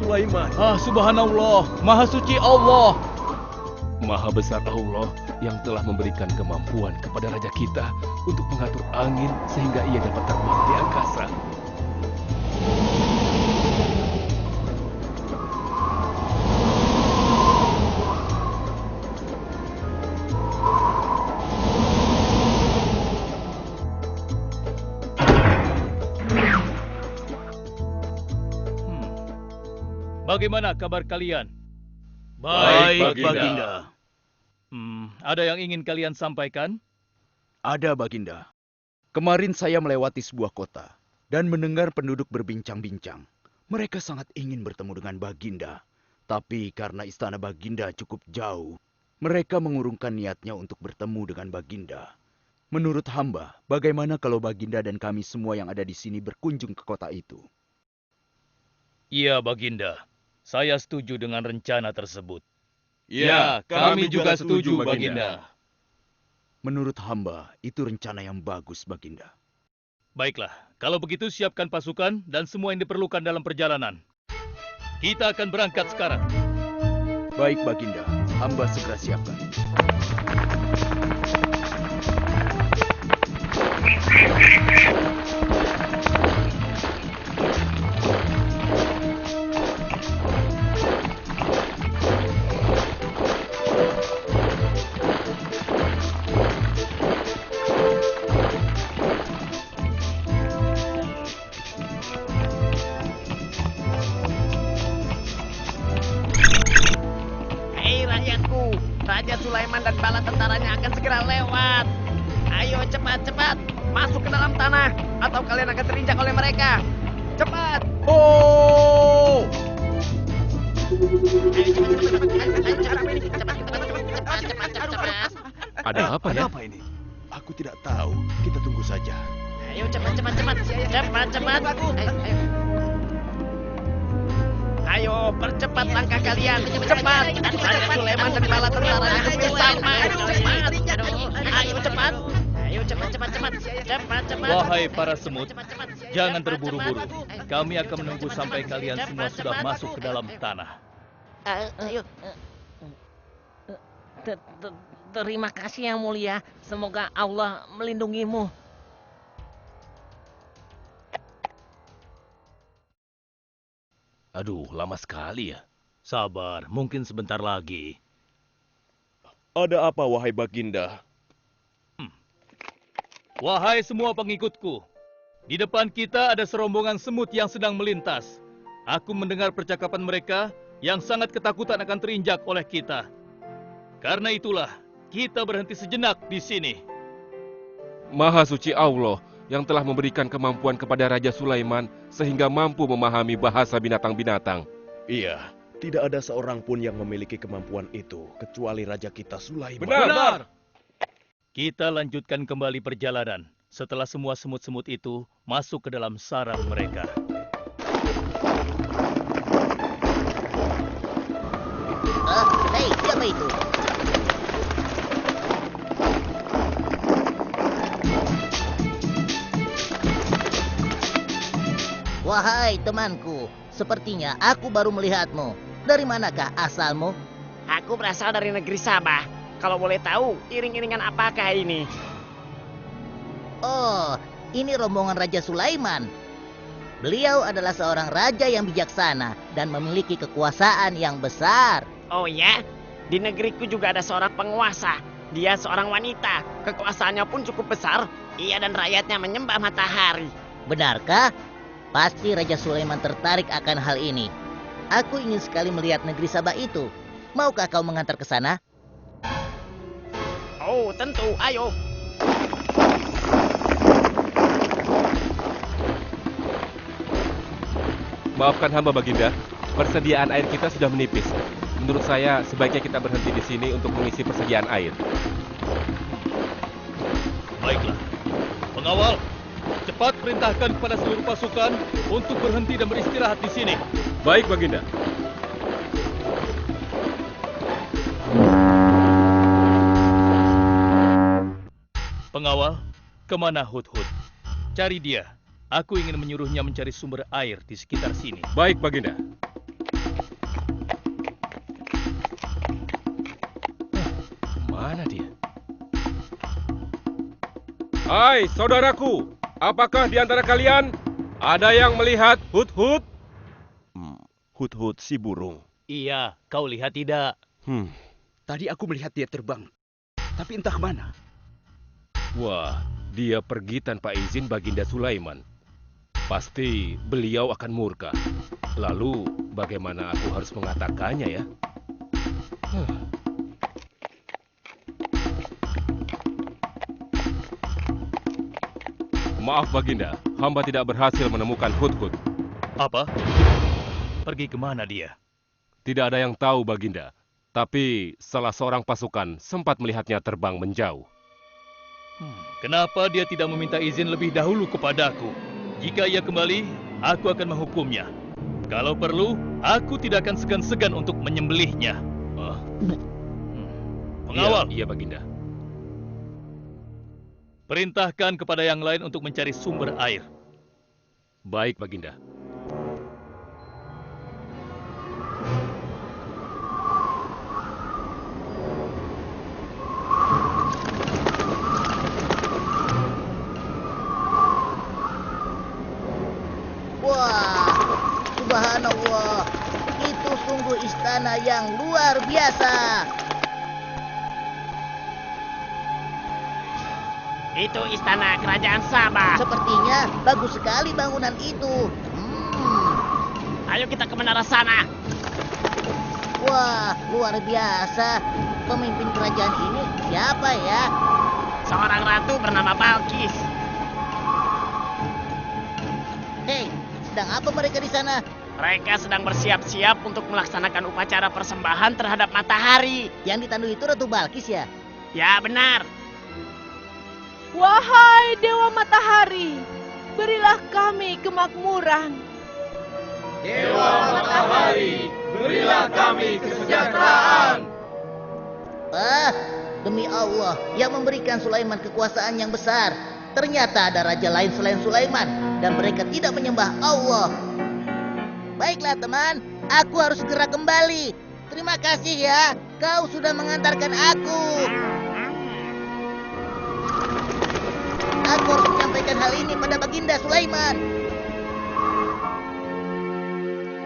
Sulaiman. Subhanallah, Maha Suci Allah. Maha besar Allah yang telah memberikan kemampuan kepada raja kita untuk mengatur angin sehingga ia dapat terbang di angkasa. Bagaimana kabar kalian? Baik, Baginda. Ada yang ingin kalian sampaikan? Ada, Baginda. Kemarin saya melewati sebuah kota dan mendengar penduduk berbincang-bincang. Mereka sangat ingin bertemu dengan Baginda. Tapi karena istana Baginda cukup jauh, mereka mengurungkan niatnya untuk bertemu dengan Baginda. Menurut hamba, bagaimana kalau Baginda dan kami semua yang ada di sini berkunjung ke kota itu? Iya, Baginda. Saya setuju dengan rencana tersebut. Ya, kami juga setuju, Baginda. Menurut hamba, itu rencana yang bagus, Baginda. Baiklah, kalau begitu siapkan pasukan dan semua yang diperlukan dalam perjalanan. Kita akan berangkat sekarang. Baik, Baginda. Hamba segera siapkan. Raja Sulaiman dan bala tentaranya akan segera lewat. Ayo cepat-cepat masuk ke dalam tanah atau kalian akan terinjak oleh mereka. Cepat! Oh! Cepat. Ada apa ya? Apa ini? Aku tidak tahu. Kita tunggu saja. Ayo cepat. Ayo percepat langkah kalian. Cepat. Raja Sulaiman dan bala tentaranya hampir sama. Cepat. Ayo cepat. Wahai para semut, jangan terburu-buru. Kami akan menunggu sampai kalian semua sudah masuk ke dalam tanah. Ayo. Terima kasih yang mulia. Semoga Allah melindungimu. Aduh, lama sekali ya. Sabar, mungkin sebentar lagi. Ada apa, wahai Baginda? Wahai semua pengikutku, di depan kita ada serombongan semut yang sedang melintas. Aku mendengar percakapan mereka yang sangat ketakutan akan terinjak oleh kita. Karena itulah, kita berhenti sejenak di sini. Maha suci Allah yang telah memberikan kemampuan kepada Raja Sulaiman sehingga mampu memahami bahasa binatang-binatang. Iya, tidak ada seorang pun yang memiliki kemampuan itu kecuali raja kita Sulaiman. Benar. Kita lanjutkan kembali perjalanan setelah semua semut-semut itu masuk ke dalam sarang mereka. Hei, siapa itu? Wahai temanku, sepertinya aku baru melihatmu. Dari manakah asalmu? Aku berasal dari negeri Sabah. Kalau boleh tahu, iring-iringan apakah ini? Oh, ini rombongan Raja Sulaiman. Beliau adalah seorang raja yang bijaksana dan memiliki kekuasaan yang besar. Oh ya? Di negeriku juga ada seorang penguasa. Dia seorang wanita. Kekuasaannya pun cukup besar. Ia dan rakyatnya menyembah matahari. Benarkah? Pasti Raja Sulaiman tertarik akan hal ini. Aku ingin sekali melihat negeri Sabah itu. Maukah kau mengantar ke sana? Oh, tentu. Ayo. Maafkan hamba, Baginda. Persediaan air kita sudah menipis. Menurut saya, sebaiknya kita berhenti di sini untuk mengisi persediaan air. Baiklah. Pengawal, cepat perintahkan kepada seluruh pasukan untuk berhenti dan beristirahat di sini. Baik, Baginda. Pengawal, kemana Hudhud? Cari dia. Aku ingin menyuruhnya mencari sumber air di sekitar sini. Baik, Baginda. Hai saudaraku, apakah di antara kalian ada yang melihat Hut-Hut? Hut-hut si burung. Iya, kau lihat tidak? Tadi aku melihat dia terbang, tapi entah kemana. Wah, dia pergi tanpa izin Baginda Sulaiman. Pasti beliau akan murka. Lalu, bagaimana aku harus mengatakannya ya? Maaf Baginda, hamba tidak berhasil menemukan Hut-Hut. Apa? Pergi kemana dia? Tidak ada yang tahu Baginda, tapi salah seorang pasukan sempat melihatnya terbang menjauh. Kenapa dia tidak meminta izin lebih dahulu kepadaku? Jika ia kembali, aku akan menghukumnya. Kalau perlu, aku tidak akan segan-segan untuk menyembelihnya. Pengawal, Iya, Baginda. perintahkan kepada yang lain untuk mencari sumber air. Baik, Baginda. Wah, subhanallah. Itu sungguh istana yang luar biasa. Itu istana kerajaan Sabah. Sepertinya bagus sekali bangunan itu. Ayo kita ke menara sana. Wah, luar biasa. Pemimpin kerajaan ini siapa ya? Seorang ratu bernama Balkis. Hei, sedang apa mereka di sana? Mereka sedang bersiap-siap untuk melaksanakan upacara persembahan terhadap matahari. Yang ditandu itu Ratu Balkis ya? Ya, benar. Wahai Dewa Matahari, berilah kami kemakmuran. Dewa Matahari, berilah kami kesejahteraan. Demi Allah yang memberikan Sulaiman kekuasaan yang besar. Ternyata ada raja lain selain Sulaiman dan mereka tidak menyembah Allah. Baiklah teman, aku harus segera kembali. Terima kasih ya, kau sudah mengantarkan aku. Aku harus menyampaikan hal ini pada Baginda Sulaiman.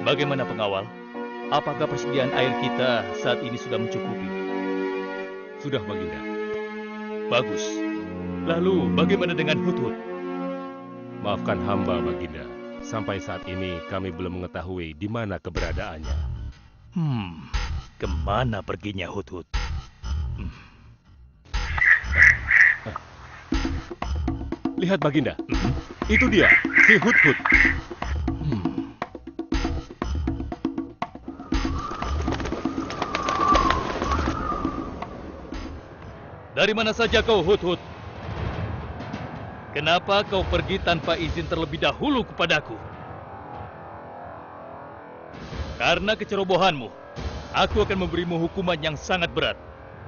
Bagaimana pengawal? Apakah persediaan air kita saat ini sudah mencukupi? Sudah, Baginda. Bagus. Lalu bagaimana dengan Hut-Hut? Maafkan hamba, Baginda. Sampai saat ini kami belum mengetahui di mana keberadaannya. Kemana perginya Hut-Hut? Lihat, Baginda. Itu dia, si Hut-Hut. Dari mana saja kau, Hut-Hut? Kenapa kau pergi tanpa izin terlebih dahulu kepadaku? Karena kecerobohanmu, aku akan memberimu hukuman yang sangat berat.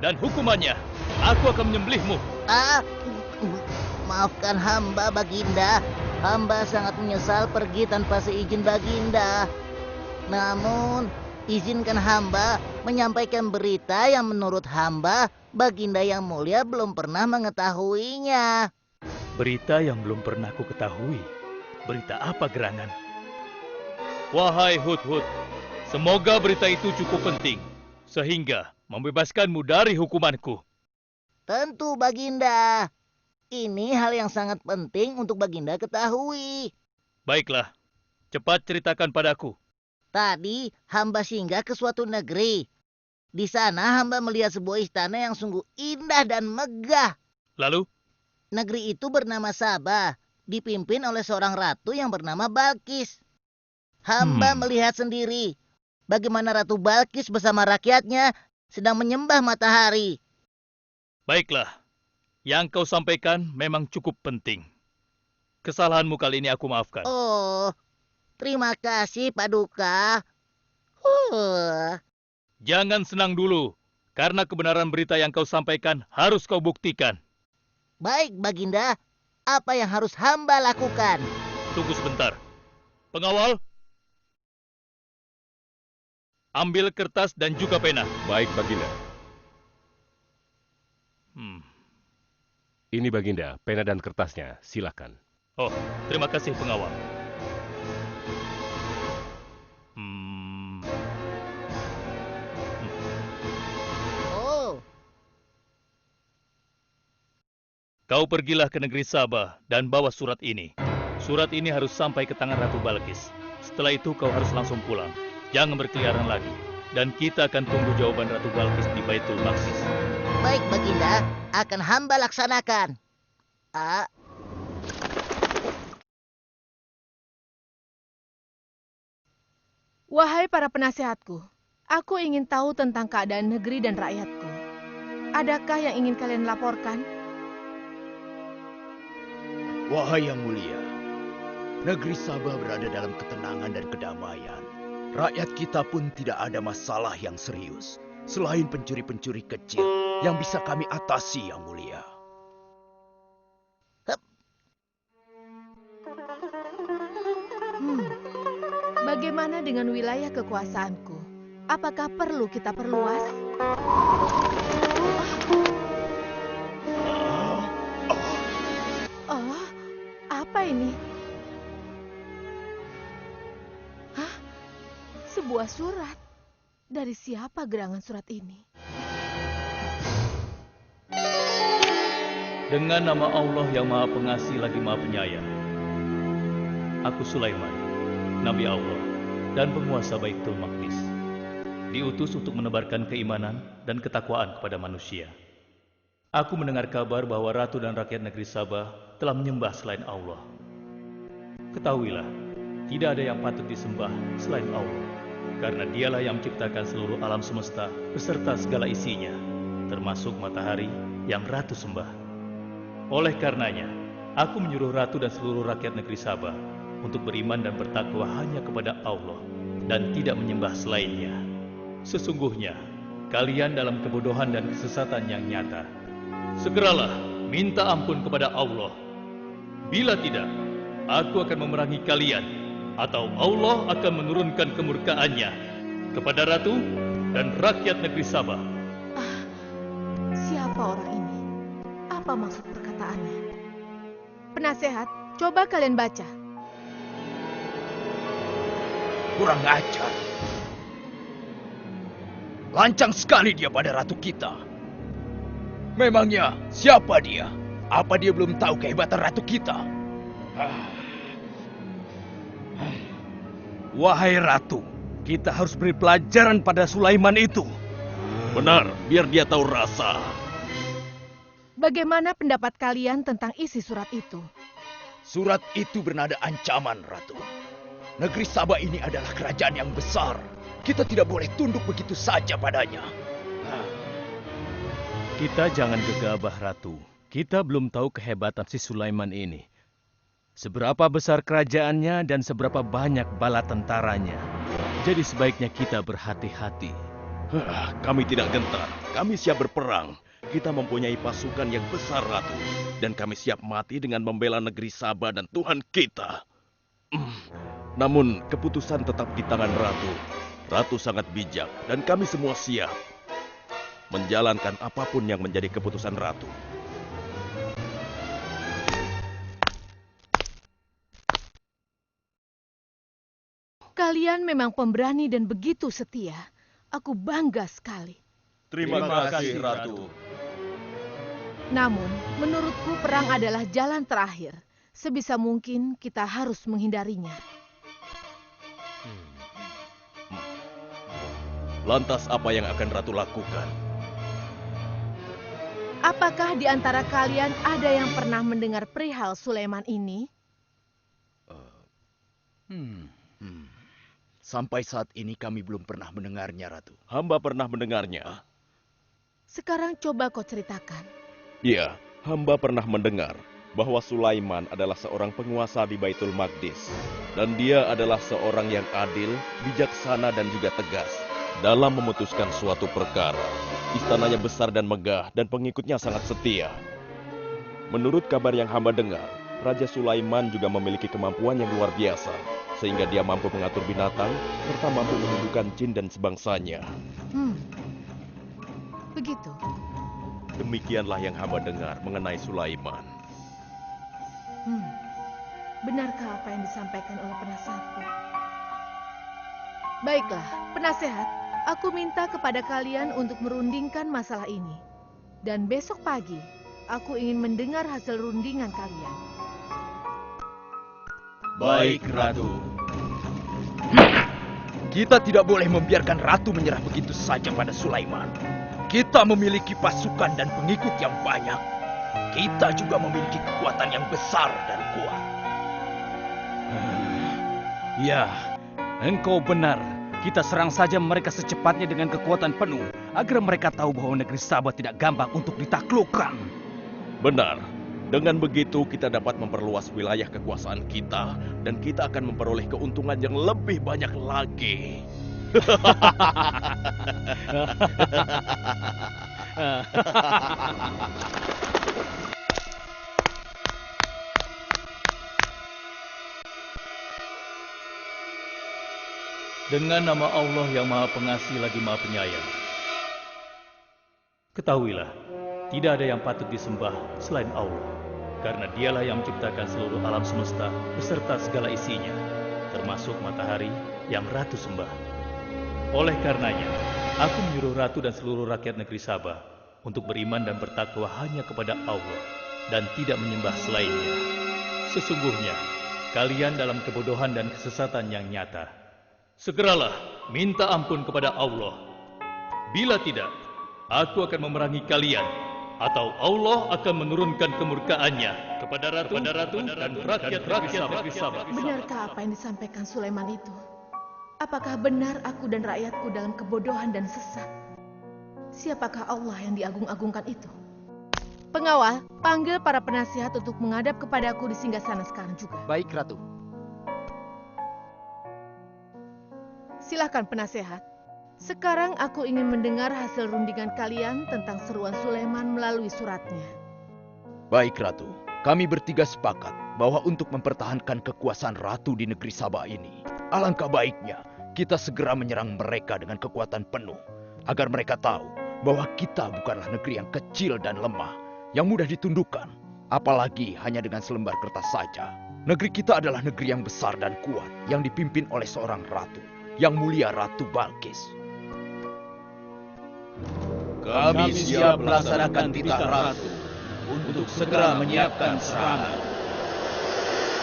Dan hukumannya, aku akan menyembelihmu. Maafkan hamba, Baginda. Hamba sangat menyesal pergi tanpa seizin Baginda. Namun, izinkan hamba menyampaikan berita yang menurut hamba, Baginda yang mulia belum pernah mengetahuinya. Berita yang belum pernah ku ketahui. Berita apa gerangan? Wahai Hut-Hut, semoga berita itu cukup penting, sehingga membebaskanmu dari hukumanku. Tentu, Baginda. Ini hal yang sangat penting untuk Baginda ketahui. Baiklah, cepat ceritakan padaku. Tadi hamba singgah ke suatu negeri. Di sana hamba melihat sebuah istana yang sungguh indah dan megah. Lalu? Negeri itu bernama Sabah, dipimpin oleh seorang ratu yang bernama Balkis. Hamba melihat sendiri bagaimana Ratu Balkis bersama rakyatnya sedang menyembah matahari. Baiklah, yang kau sampaikan memang cukup penting. Kesalahanmu kali ini aku maafkan. Oh, terima kasih, Paduka. Jangan senang dulu, karena kebenaran berita yang kau sampaikan harus kau buktikan. Baik, Baginda. Apa yang harus hamba lakukan? Tunggu sebentar. Pengawal, ambil kertas dan juga pena. Baik, Baginda. Ini Baginda, pena dan kertasnya. Silakan. Oh, terima kasih pengawal. Oh, Kau pergilah ke negeri Sabah dan bawa surat ini. Surat ini harus sampai ke tangan Ratu Balkis. Setelah itu kau harus langsung pulang. Jangan berkeliaran lagi. Dan kita akan tunggu jawaban Ratu Balkis di Baitul Maqdis. baik Baginda, akan hamba laksanakan. Ah, Wahai para penasehatku, aku ingin tahu tentang keadaan negeri dan rakyatku. Adakah yang ingin kalian laporkan? Wahai yang mulia, negeri Sabah berada dalam ketenangan dan kedamaian. Rakyat kita pun tidak ada masalah yang serius, selain pencuri-pencuri kecil yang bisa kami atasi, yang mulia. Bagaimana dengan wilayah kekuasaanku? Apakah perlu kita perluas? Oh, apa ini? Hah? Sebuah surat. Dari siapa gerangan surat ini? Dengan nama Allah yang Maha Pengasih lagi Maha Penyayang. Aku Sulaiman, Nabi Allah dan penguasa Baitul Maqdis. Diutus untuk menebarkan keimanan dan ketakwaan kepada manusia. Aku mendengar kabar bahwa ratu dan rakyat negeri Sabah telah menyembah selain Allah. Ketahuilah, tidak ada yang patut disembah selain Allah, karena dialah yang menciptakan seluruh alam semesta beserta segala isinya, termasuk matahari yang ratu sembah. Oleh karenanya, aku menyuruh ratu dan seluruh rakyat negeri Sabah untuk beriman dan bertakwa hanya kepada Allah dan tidak menyembah selainnya. Sesungguhnya, kalian dalam kebodohan dan kesesatan yang nyata. Segeralah minta ampun kepada Allah. Bila tidak, aku akan memerangi kalian, atau Allah akan menurunkan kemurkaannya kepada ratu dan rakyat negeri Sabah. Siapa orang ini? Apa maksud perkataannya? Penasehat, coba kalian baca. Kurang ajar. Lancang sekali dia pada ratu kita. Memangnya siapa dia? Apa dia belum tahu kehebatan ratu kita? Wahai ratu, kita harus beri pelajaran pada Sulaiman itu. Benar, biar dia tahu rasa. Bagaimana pendapat kalian tentang isi surat itu? Surat itu bernada ancaman, ratu. Negeri Sabah ini adalah kerajaan yang besar. Kita tidak boleh tunduk begitu saja padanya. Kita jangan gegabah, Ratu. Kita belum tahu kehebatan si Sulaiman ini. Seberapa besar kerajaannya dan seberapa banyak bala tentaranya. Jadi sebaiknya kita berhati-hati. Kami tidak gentar. Kami siap berperang. Kita mempunyai pasukan yang besar, Ratu. Dan kami siap mati dengan membela negeri Sabah dan Tuhan kita. Namun, keputusan tetap di tangan Ratu. Ratu sangat bijak dan kami semua siap menjalankan apapun yang menjadi keputusan Ratu. Kalian memang pemberani dan begitu setia. Aku bangga sekali. Terima kasih, Ratu. Namun, menurutku perang adalah jalan terakhir. Sebisa mungkin kita harus menghindarinya. Lantas apa yang akan Ratu lakukan? Apakah di antara kalian ada yang pernah mendengar perihal Sulaiman ini? Sampai saat ini kami belum pernah mendengarnya, Ratu. Hamba pernah mendengarnya. Sekarang coba kau ceritakan. Ya, hamba pernah mendengar bahwa Sulaiman adalah seorang penguasa di Baitul Maqdis. Dan dia adalah seorang yang adil, bijaksana dan juga tegas dalam memutuskan suatu perkara. Istananya besar dan megah dan pengikutnya sangat setia. Menurut kabar yang hamba dengar, Raja Sulaiman juga memiliki kemampuan yang luar biasa, sehingga dia mampu mengatur binatang, serta mampu menundukkan jin dan sebangsanya. Begitu. Demikianlah yang hamba dengar mengenai Sulaiman. Benarkah apa yang disampaikan oleh penasehatku? Baiklah, penasehat, aku minta kepada kalian untuk merundingkan masalah ini. Dan besok pagi, aku ingin mendengar hasil rundingan kalian. Baik, Ratu. Kita tidak boleh membiarkan Ratu menyerah begitu saja pada Sulaiman. Kita memiliki pasukan dan pengikut yang banyak. Kita juga memiliki kekuatan yang besar dan kuat. Ya, engkau benar. Kita serang saja mereka secepatnya dengan kekuatan penuh, agar mereka tahu bahwa negeri Sabah tidak gampang untuk ditaklukkan. Benar. Dengan begitu kita dapat memperluas wilayah kekuasaan kita dan kita akan memperoleh keuntungan yang lebih banyak lagi. Dengan nama Allah yang Maha Pengasih lagi Maha Penyayang. Ketahuilah, tidak ada yang patut disembah selain Allah, karena Dialah yang menciptakan seluruh alam semesta beserta segala isinya, termasuk matahari yang Ratu sembah. Oleh karenanya, aku menyuruh Ratu dan seluruh rakyat negeri Sabah untuk beriman dan bertakwa hanya kepada Allah dan tidak menyembah selainnya. Sesungguhnya, kalian dalam kebodohan dan kesesatan yang nyata. Segeralah minta ampun kepada Allah. Bila tidak, aku akan memerangi kalian, atau Allah akan menurunkan kemurkaannya kepada ratu dan rakyat-rakyat negeri Sabah. Benarkah apa yang disampaikan Sulaiman itu? Apakah benar aku dan rakyatku dalam kebodohan dan sesat? Siapakah Allah yang diagung-agungkan itu? Pengawal, panggil para penasihat untuk menghadap kepadaku di singgasana sekarang juga. Baik, Ratu. Silakan penasehat. Sekarang aku ingin mendengar hasil rundingan kalian tentang seruan Sulaiman melalui suratnya. Baik, Ratu. Kami bertiga sepakat bahwa untuk mempertahankan kekuasaan Ratu di negeri Sabah ini, alangkah baiknya kita segera menyerang mereka dengan kekuatan penuh, agar mereka tahu bahwa kita bukanlah negeri yang kecil dan lemah, yang mudah ditundukkan, apalagi hanya dengan selembar kertas saja. Negeri kita adalah negeri yang besar dan kuat, yang dipimpin oleh seorang ratu, yang mulia Ratu Balkis. Kami siap melaksanakan titah Ratu untuk segera menyiapkan serangan.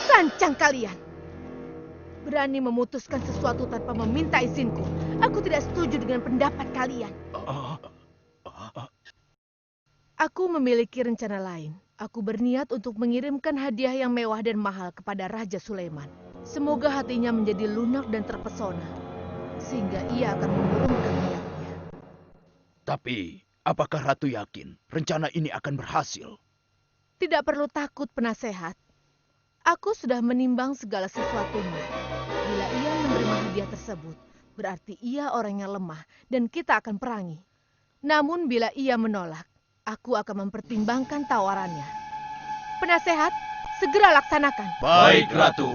Sancang kalian! Berani memutuskan sesuatu tanpa meminta izinku. Aku tidak setuju dengan pendapat kalian. Aku memiliki rencana lain. Aku berniat untuk mengirimkan hadiah yang mewah dan mahal kepada Raja Sulaiman. Semoga hatinya menjadi lunak dan terpesona, sehingga ia akan menurunkan niatnya. Tapi, apakah Ratu yakin rencana ini akan berhasil? Tidak perlu takut, penasehat. Aku sudah menimbang segala sesuatunya. Bila ia menerima hadiah tersebut, berarti ia orang yang lemah dan kita akan perangi. Namun bila ia menolak, aku akan mempertimbangkan tawarannya. Penasehat, segera laksanakan. Baik, Ratu.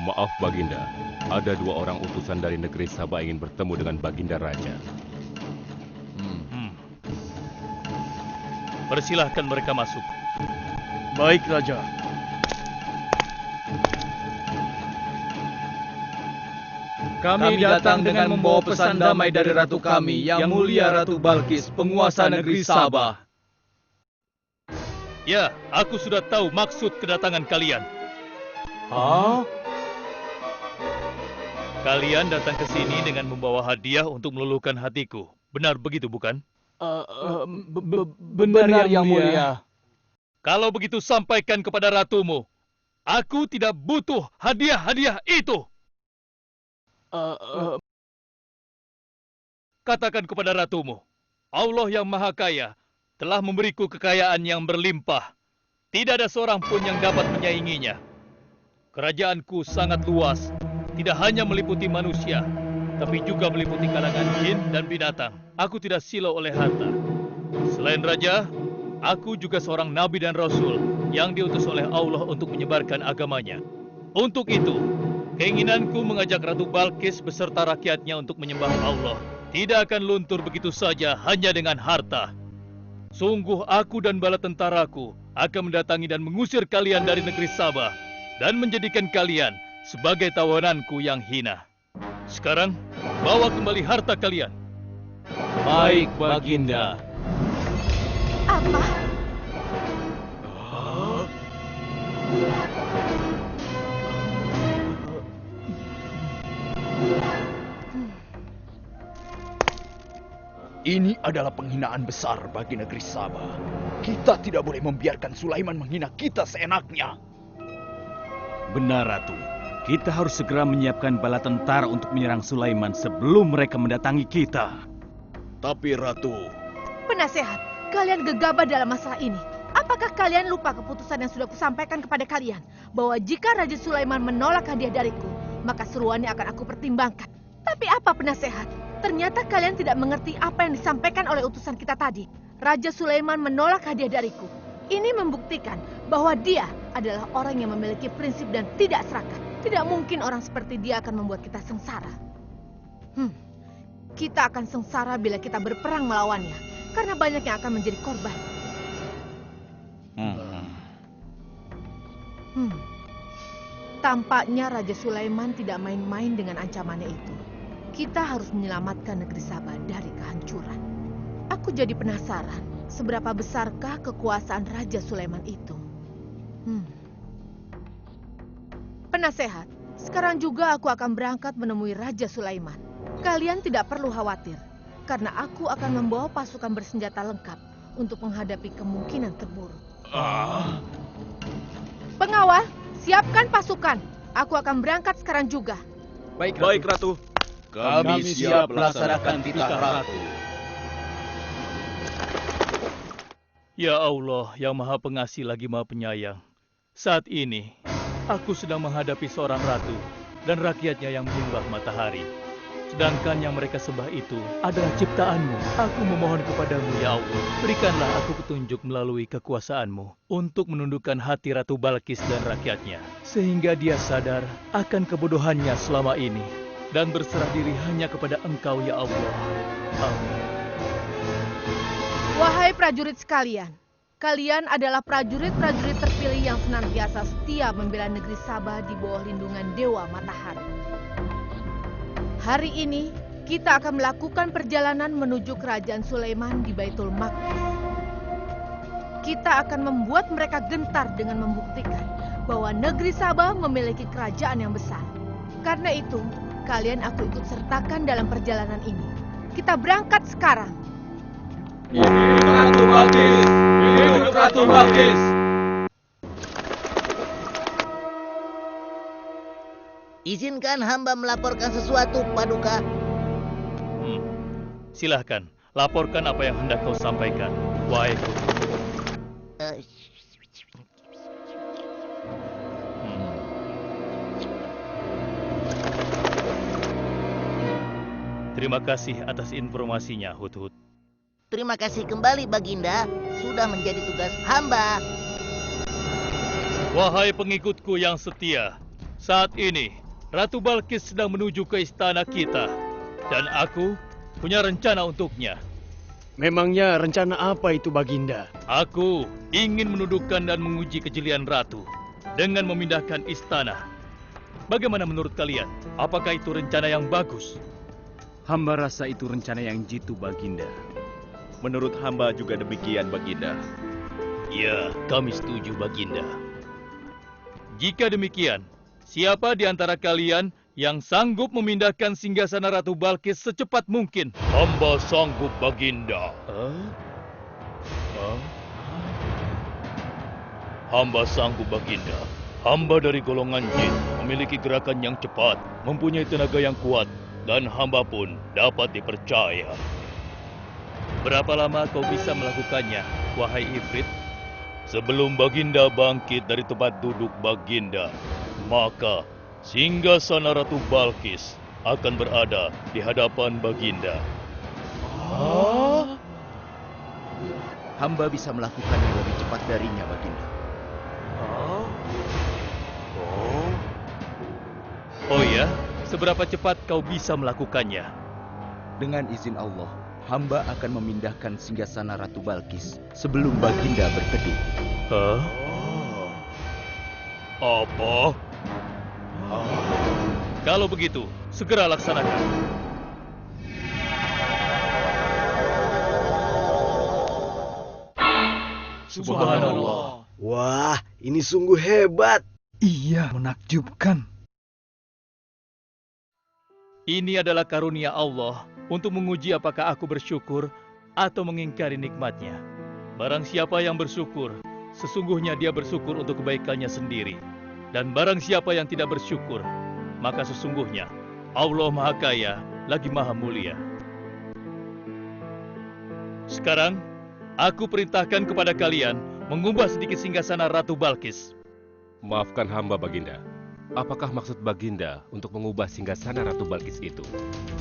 Maaf Baginda, ada 2 orang utusan dari negeri Sabah ingin bertemu dengan Baginda Raja. Persilahkan mereka masuk. Baik, Raja. Kami datang dengan membawa pesan damai dari Ratu kami, yang mulia Ratu Balkis, penguasa negeri Sabah. Ya, aku sudah tahu maksud kedatangan kalian. Hah? Kalian datang ke sini dengan membawa hadiah untuk meluluhkan hatiku. Benar begitu, bukan? Benar, yang mulia. Kalau begitu sampaikan kepada ratumu. Aku tidak butuh hadiah-hadiah itu. Katakan kepada ratumu, Allah yang Maha Kaya telah memberiku kekayaan yang berlimpah. Tidak ada seorang pun yang dapat menyainginya. Kerajaanku sangat luas, tidak hanya meliputi manusia, tapi juga meliputi kalangan jin dan binatang. Aku tidak silau oleh harta. Selain raja, aku juga seorang nabi dan rasul yang diutus oleh Allah untuk menyebarkan agamanya. Untuk itu, keinginanku mengajak Ratu Balkis beserta rakyatnya untuk menyembah Allah, tidak akan luntur begitu saja hanya dengan harta. Sungguh aku dan bala tentaraku akan mendatangi dan mengusir kalian dari negeri Sabah dan menjadikan kalian sebagai tawananku yang hina. Sekarang, bawa kembali harta kalian. Baik, Baginda. Apa? Ini adalah penghinaan besar bagi negeri Sabah. Kita tidak boleh membiarkan Sulaiman menghina kita seenaknya. Benar, Ratu. Kita harus segera menyiapkan bala tentara untuk menyerang Sulaiman sebelum mereka mendatangi kita. Tapi Ratu, Penasehat, kalian gegabah dalam masalah ini. Apakah kalian lupa keputusan yang sudah kusampaikan kepada kalian? Bahwa jika Raja Sulaiman menolak hadiah dariku, maka seruannya akan aku pertimbangkan. Tapi apa penasehat? Ternyata kalian tidak mengerti apa yang disampaikan oleh utusan kita tadi. Raja Sulaiman menolak hadiah dariku. Ini membuktikan bahwa dia adalah orang yang memiliki prinsip dan tidak serakah. Tidak mungkin orang seperti dia akan membuat kita sengsara. Kita akan sengsara bila kita berperang melawannya, karena banyak yang akan menjadi korban. Tampaknya Raja Sulaiman tidak main-main dengan ancamannya itu. Kita harus menyelamatkan negeri Sabah dari kehancuran. Aku jadi penasaran, seberapa besarkah kekuasaan Raja Sulaiman itu? Penasehat, sekarang juga aku akan berangkat menemui Raja Sulaiman. Kalian tidak perlu khawatir, karena aku akan membawa pasukan bersenjata lengkap untuk menghadapi kemungkinan terburuk. Pengawal, siapkan pasukan. Aku akan berangkat sekarang juga. baik Ratu. Kami siap melaksanakan titah Ratu. Ya Allah, yang Maha Pengasih lagi Maha Penyayang. Saat ini, aku sedang menghadapi seorang ratu dan rakyatnya yang menyembah matahari. Sedangkan yang mereka sembah itu adalah ciptaanmu. Aku memohon kepadamu, ya Allah. Berikanlah aku petunjuk melalui kekuasaanmu untuk menundukkan hati Ratu Balkis dan rakyatnya. Sehingga dia sadar akan kebodohannya selama ini dan berserah diri hanya kepada Engkau, ya Allah. Amin. Wahai prajurit sekalian, kalian adalah prajurit-prajurit terpilih yang senantiasa setia membela negeri Sabah di bawah lindungan Dewa Matahari. Hari ini, kita akan melakukan perjalanan menuju kerajaan Sulaiman di Baitul Maqdis. Kita akan membuat mereka gentar dengan membuktikan bahwa negeri Sabah memiliki kerajaan yang besar. Karena itu, kalian aku ikut sertakan dalam perjalanan ini. Kita berangkat sekarang. Ratu Balkis! Hidup Ratu Balkis! Izinkan hamba melaporkan sesuatu, Paduka. Silahkan, laporkan apa yang hendak kau sampaikan, wahai guru. Terima kasih atas informasinya, Hudhud. Terima kasih kembali, Baginda. Sudah menjadi tugas hamba. Wahai pengikutku yang setia, saat ini Ratu Balkis sedang menuju ke istana kita. Dan aku punya rencana untuknya. Memangnya rencana apa itu, Baginda? Aku ingin menundukkan dan menguji kejelian Ratu dengan memindahkan istana. Bagaimana menurut kalian? Apakah itu rencana yang bagus? Hamba rasa itu rencana yang jitu, Baginda. Menurut hamba juga demikian, Baginda. Ya, kami setuju, Baginda. Jika demikian, siapa di antara kalian yang sanggup memindahkan singgasana Ratu Balkis secepat mungkin? Hamba sanggup, Baginda. Hamba sanggup, Baginda. Hamba dari golongan jin, memiliki gerakan yang cepat, mempunyai tenaga yang kuat, dan hamba pun dapat dipercaya. Berapa lama kau bisa melakukannya, wahai Ifrit? Sebelum Baginda bangkit dari tempat duduk Baginda, maka singgasana Ratu Balkis akan berada di hadapan Baginda. Hamba bisa melakukannya lebih cepat darinya, Baginda. Oh ya, seberapa cepat kau bisa melakukannya? Dengan izin Allah, hamba akan memindahkan singgasana Ratu Balkis sebelum Baginda berteduh. Hah? Apa? Kalau begitu, segera laksanakan. Subhanallah. Wah, ini sungguh hebat. Iya, menakjubkan. Ini adalah karunia Allah untuk menguji apakah aku bersyukur atau mengingkari nikmatnya. Barang siapa yang bersyukur, sesungguhnya dia bersyukur untuk kebaikannya sendiri. Dan barang siapa yang tidak bersyukur, maka sesungguhnya Allah Maha Kaya lagi Maha Mulia. Sekarang, aku perintahkan kepada kalian mengubah sedikit singgasana Ratu Balkis. Maafkan hamba, Baginda. Apakah maksud Baginda untuk mengubah singgasana Ratu Balkis itu?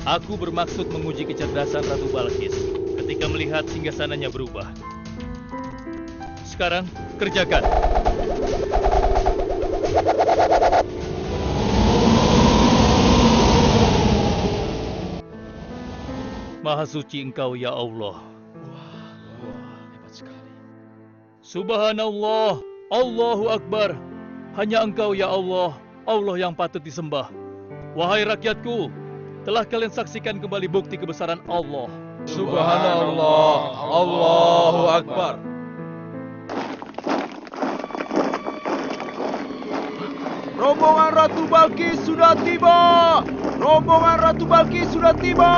Aku bermaksud menguji kecerdasan Ratu Balkis ketika melihat singgasananya berubah. Sekarang, kerjakan. Maha suci Engkau, ya Allah. Hebat sekali. Subhanallah, Allahu Akbar. Hanya Engkau, ya Allah, Allah yang patut disembah. Wahai rakyatku, telah kalian saksikan kembali bukti kebesaran Allah. Subhanallah, Allahu Akbar. Rombongan Ratu Balkis sudah tiba! Rombongan Ratu Balkis sudah tiba!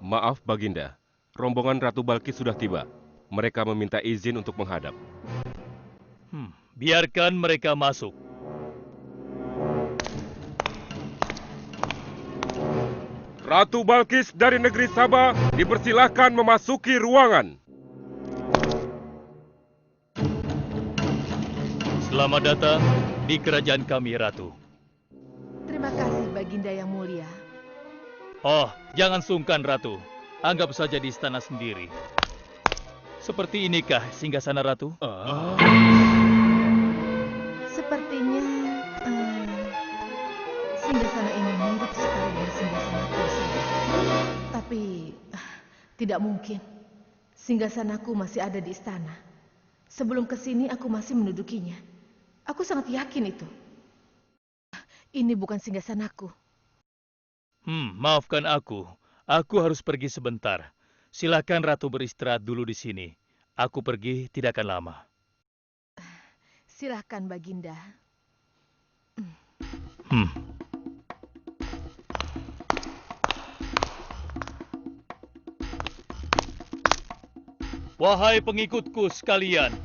Maaf, Baginda. Rombongan Ratu Balkis sudah tiba. Mereka meminta izin untuk menghadap. Biarkan mereka masuk. Ratu Balkis dari negeri Sabah dipersilahkan memasuki ruangan. Selamat datang di kerajaan kami, Ratu. Terima kasih, Baginda yang mulia. Oh, jangan sungkan, Ratu. Anggap saja di istana sendiri. Seperti inikah singgasana Ratu? Sepertinya singgasana ini mirip sekali dengan singgasanaku saja. Tapi tidak mungkin. Singgasanaku masih ada di istana. Sebelum ke sini aku masih mendudukinya. Aku sangat yakin itu. Ini bukan singgasanaku. Maafkan aku. Aku harus pergi sebentar. Silakan Ratu beristirahat dulu di sini. Aku pergi tidak akan lama. Silakan, Baginda. Wahai pengikutku sekalian,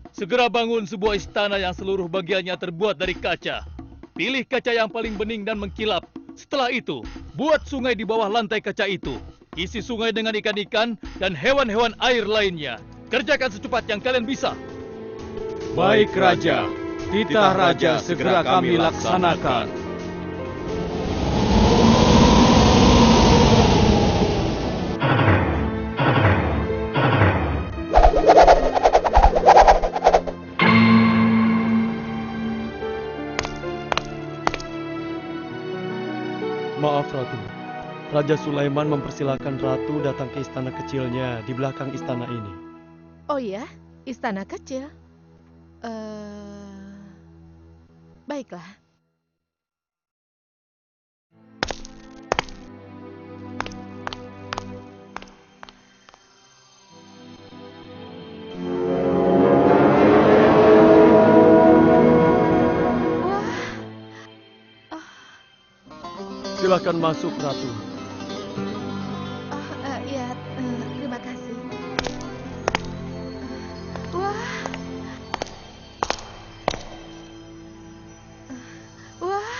segera bangun sebuah istana yang seluruh bagiannya terbuat dari kaca. Pilih kaca yang paling bening dan mengkilap. Setelah itu, buat sungai di bawah lantai kaca itu. Isi sungai dengan ikan-ikan dan hewan-hewan air lainnya. Kerjakan secepat yang kalian bisa. Baik, Raja. Titah Raja segera kami laksanakan. Maaf, Ratu. Raja Sulaiman mempersilahkan Ratu datang ke istana kecilnya di belakang istana ini. Oh ya, istana kecil. Baiklah. Silakan masuk, Ratu. Ya, terima kasih. Wah. Wah.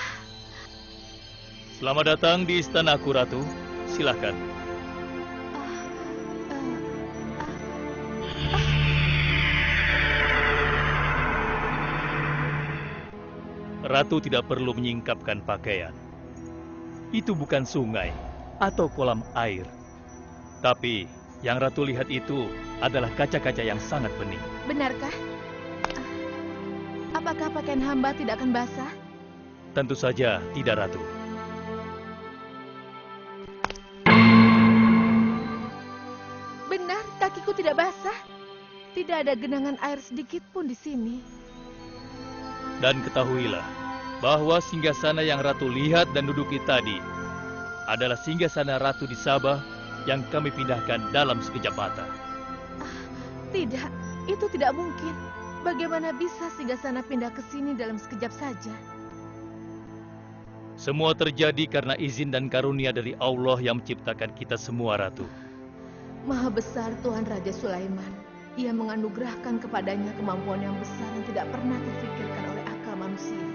Selamat datang di istanaku, Ratu. Silakan. Ratu tidak perlu menyingkapkan pakaian. Itu bukan sungai, atau kolam air. Tapi yang Ratu lihat itu adalah kaca-kaca yang sangat bening. Benarkah? Apakah pakaian hamba tidak akan basah? Tentu saja tidak, Ratu. Benar, kakiku tidak basah. Tidak ada genangan air sedikit pun di sini. Dan ketahuilah bahwa singgasana yang Ratu lihat dan duduki tadi adalah singgasana Ratu di Sabah yang kami pindahkan dalam sekejap mata. Tidak, itu tidak mungkin. Bagaimana bisa singgasana pindah ke sini dalam sekejap saja? Semua terjadi karena izin dan karunia dari Allah yang menciptakan kita semua, Ratu. Maha besar Tuhan Raja Sulaiman. Ia menganugerahkan kepadanya kemampuan yang besar yang tidak pernah terfikirkan oleh akal manusia.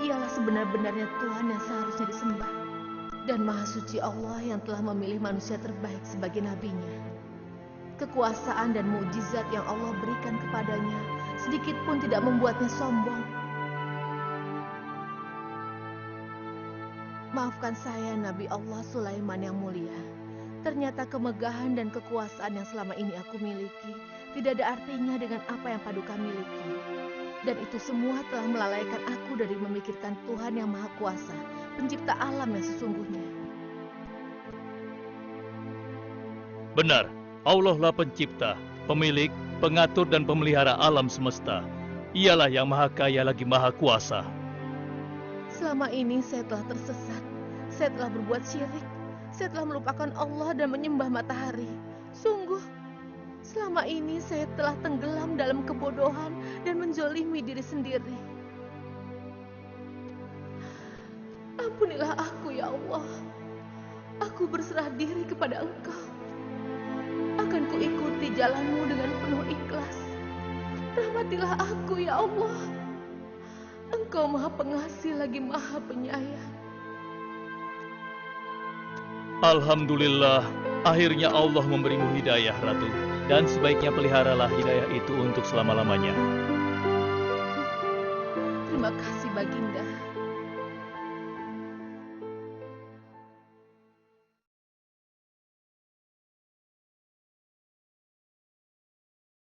Ialah sebenar-benarnya Tuhan yang seharusnya disembah. Dan Maha Suci Allah yang telah memilih manusia terbaik sebagai nabinya. Kekuasaan dan mukjizat yang Allah berikan kepadanya sedikit pun tidak membuatnya sombong. Maafkan saya, Nabi Allah Sulaiman yang mulia. Ternyata kemegahan dan kekuasaan yang selama ini aku miliki tidak ada artinya dengan apa yang Paduka miliki. Dan itu semua telah melalaikan aku dari memikirkan Tuhan yang Maha Kuasa, pencipta alam yang sesungguhnya. Benar, Allah lah pencipta, pemilik, pengatur dan pemelihara alam semesta. Ialah yang Maha Kaya lagi Maha Kuasa. Selama ini saya telah tersesat, saya telah berbuat syirik, saya telah melupakan Allah dan menyembah matahari. Sungguh, selama ini saya telah tenggelam dalam kebodohan dan menzolimi diri sendiri. Ampunilah aku, ya Allah. Aku berserah diri kepada Engkau. Akan kuikuti jalanmu dengan penuh ikhlas. Rahmatilah aku, ya Allah. Engkau Maha Pengasih lagi Maha Penyayang. Alhamdulillah, akhirnya Allah memberimu hidayah, Ratu. Dan sebaiknya peliharalah hidayah itu untuk selama-lamanya. Terima kasih, Baginda.